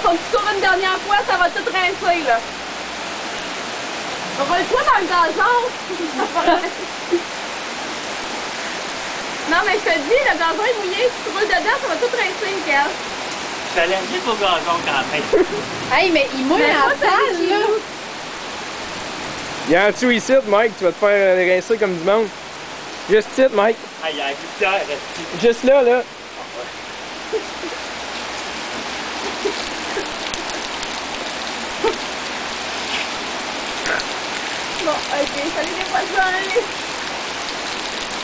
ton petit tour une dernière fois, ça va tout rincer, là. Roule-toi dans le gazon. Non, mais je te dis, le gazon est mouillé, si tu roules dedans, ça va tout rincer, Michael. Je suis allergique au gazon quand même. Hey, mais il mouille en salle, là. Il y a un dessous ici, Mike, tu vas te faire rincer comme du monde. Juste ici, Mike. Ah, il y a un gouttière ici. Juste là, là. Bon, ok, salut les voisins.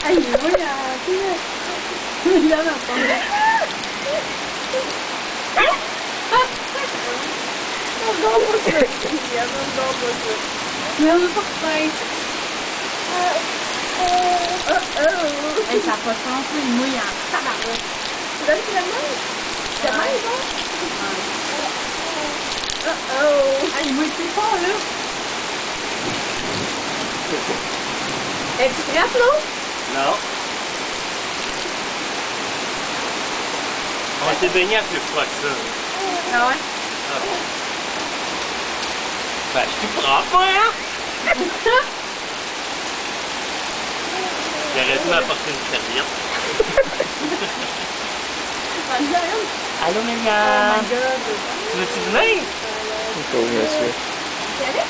Hey, il mouille en salle. Il en a pas. Non, pas ça. Non, pas ça. Mais on est pas prêt. Hey, ça n'a pas de sens, il mouille en tabarouette. Tu donnes finalement? C'est même, non? Hey, il mouille plus fort, là. Es-tu prête, l'eau? Non. On s'est baigné à plus froid que ça. Ah ouais? Ah. Ben, je suis propre, hein? J'aurais dû m'apporter une serviette. Allô, Mégane? Oh my god. Tu veux-tu venir? Oh, bien sûr. Tu y allais?